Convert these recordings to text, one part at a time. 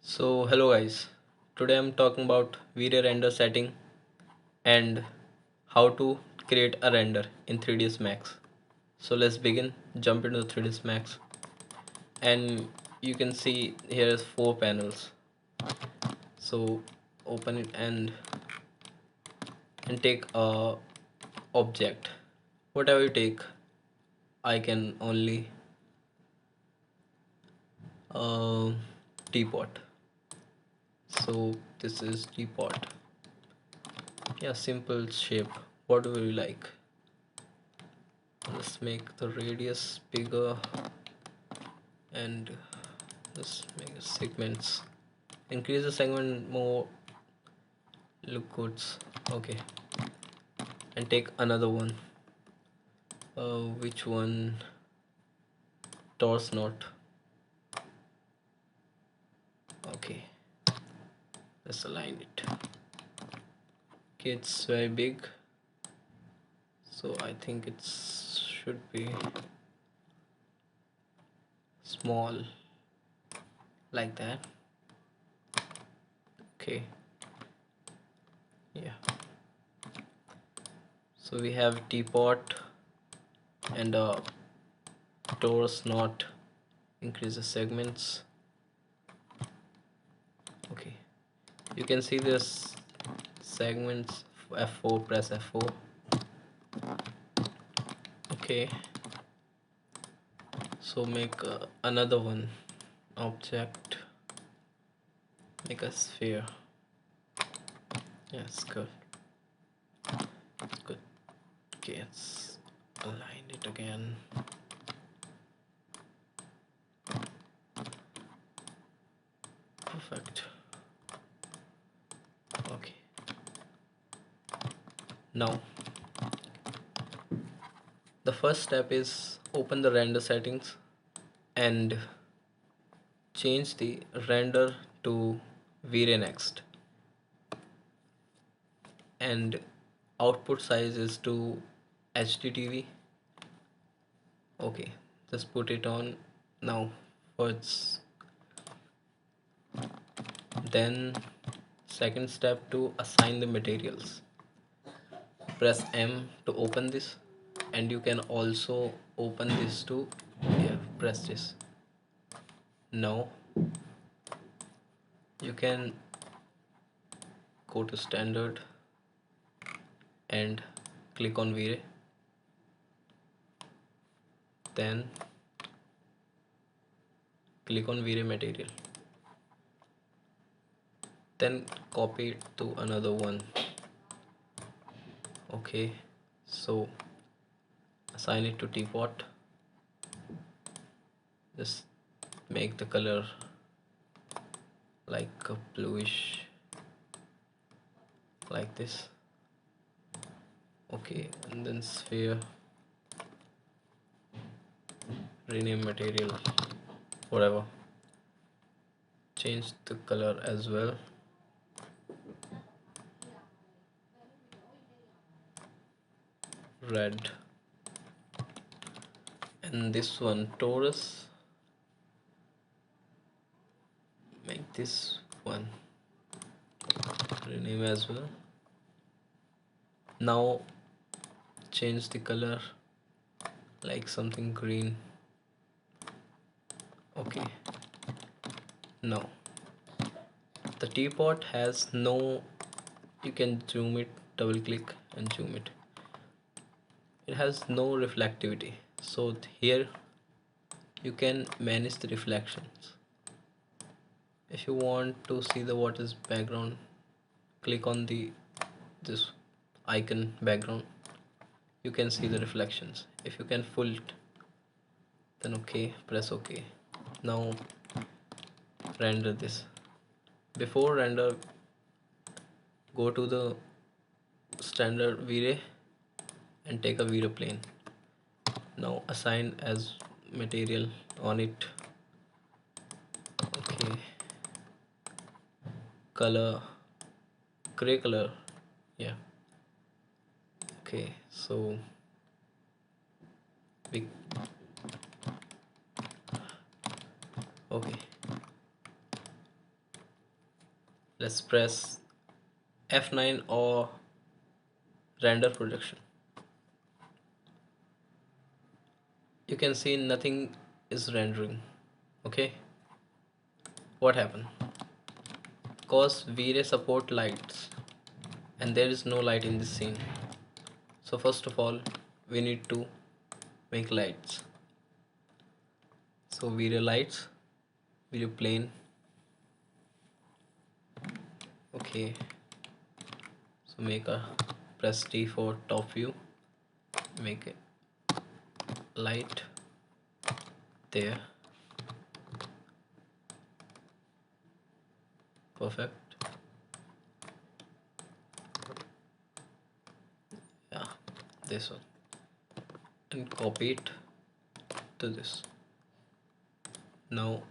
So hello guys, today I'm talking about video render setting and how to create a render in 3ds Max. So let's begin, jump into 3ds Max, and you can see here is 4 panels. So open it and take a object, whatever you take. I can only uh, teapot. So this is teapot. Yeah, simple shape, whatever you like. Let's make the radius bigger and let's make the segments, increase the segment more, look good. Okay, and take another one. Which one? Torse knot. Okay, let's align it. Okay, it's very big, so I think it should be small like that. Okay, yeah, so we have teapot and a torus knot, increase the segments. Okay, you can see this segments. F4, press F4. Okay, so make another one object, make a sphere. Yes, good. It's good. Okay, let's align it again. Perfect. Okay, now the first step is open the render settings and change the render to Vray next, and output size is to HDTV. Okay, just put it on now for its. Then second step, to assign the materials, press M to open this, and you can also open this to, yeah, press this. Now you can go to standard and click on Vray, then click on Vray material, then copy it to another one. Okay, so assign it to teapot, just make the color like a bluish, like this. Okay, and then sphere, rename material, whatever, change the color as well. Red, and this one Taurus, make this one rename as well. Now change the color like something green. Okay, now the teapot has no, you can zoom it, double click and zoom it. It has no reflectivity, so here you can manage the reflections. If you want to see the what is background, click on the this icon background, you can see the reflections. If you can full it, then okay, press OK. Now render this. Before render, go to the standard Vray and take a Vray plane. Now assign as material on it. Okay, color, gray color, yeah. Okay, so we, okay, Let's press F9 or render projection. You can see nothing is rendering. Okay, what happened? Because V-Ray support lights and there is no light in this scene. So first of all we need to make lights. So V-Ray lights, V-Ray plane. Okay, so make a press T for top view, make it light there. Perfect. Yeah, this one, and copy it to this. Now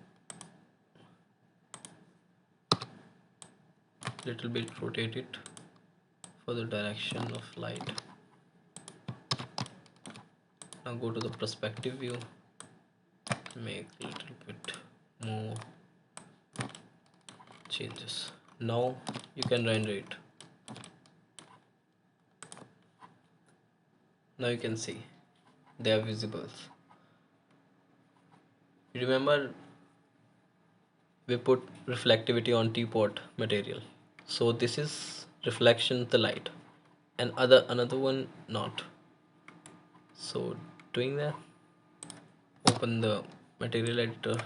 little bit rotate it for the direction of light. Now go to the perspective view, make little bit more changes. Now you can render it. Now you can see they are visible. Remember we put reflectivity on teapot material, so this is reflection of the light and another one not. So doing that, open the material editor,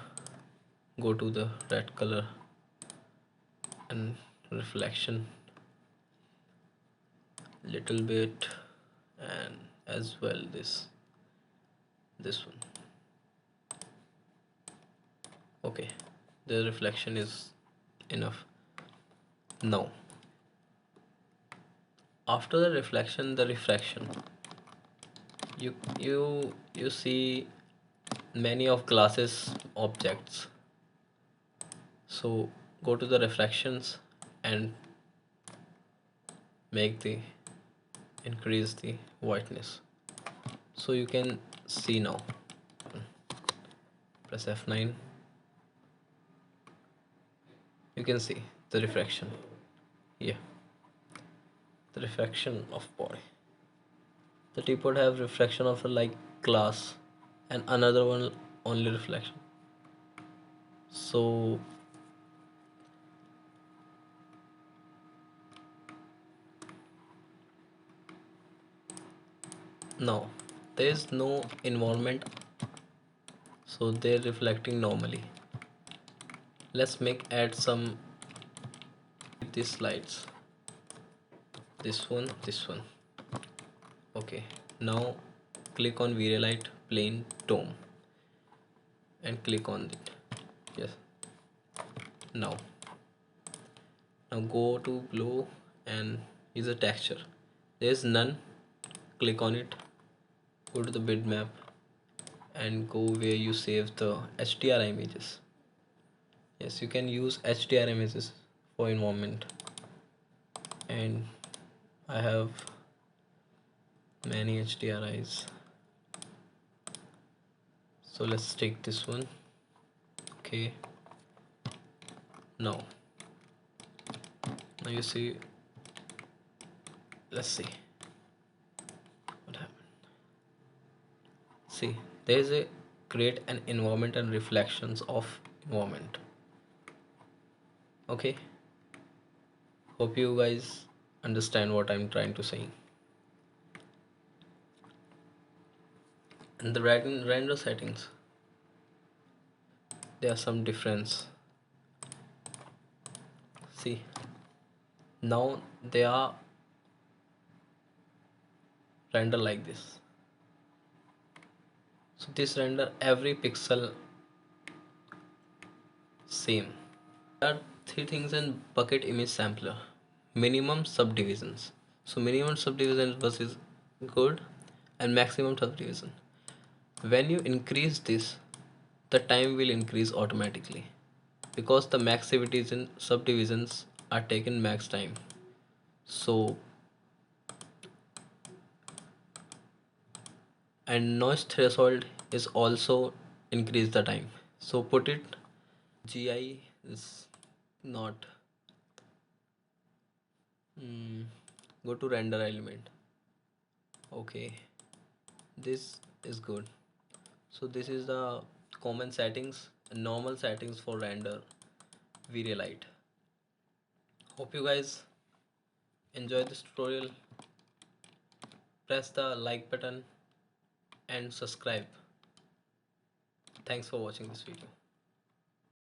go to the red color and reflection little bit, and as well this one. Okay, the reflection is enough. Now after the reflection, the refraction, you see many of glasses objects. So go to the refractions and make the increase the whiteness, so you can see now. Press F9, you can see the refraction here, the refraction of body. The teapot have refraction of like glass and another one only reflection. So now there is no environment, so they're reflecting normally. Let's add some these lights, this one. Okay, now click on Vray light plane dome and click on it. Yes, now go to glow and use a texture. There is none, click on it, go to the bitmap and go where you save the HDRI images. Yes, you can use HDRI images for environment, and I have many HDRIs, so let's take this one. Okay, now you see, let's see what happened. See, there is a create an environment and reflections of environment. Okay, hope you guys understand what I'm trying to say. In the render settings, there are some difference. See, now they are render like this. So this render every pixel same. There are three things in bucket image sampler: minimum subdivisions. So minimum subdivision versus good, and maximum subdivision. When you increase this, the time will increase automatically, because the max subdivisions are taken max time. So, and noise threshold is also increase the time. So put it GI is not mm, go to render element. Okay, this is good. So this is the common settings and normal settings for render Light. Hope you guys enjoy this tutorial. Press the like button and subscribe. Thanks for watching this video.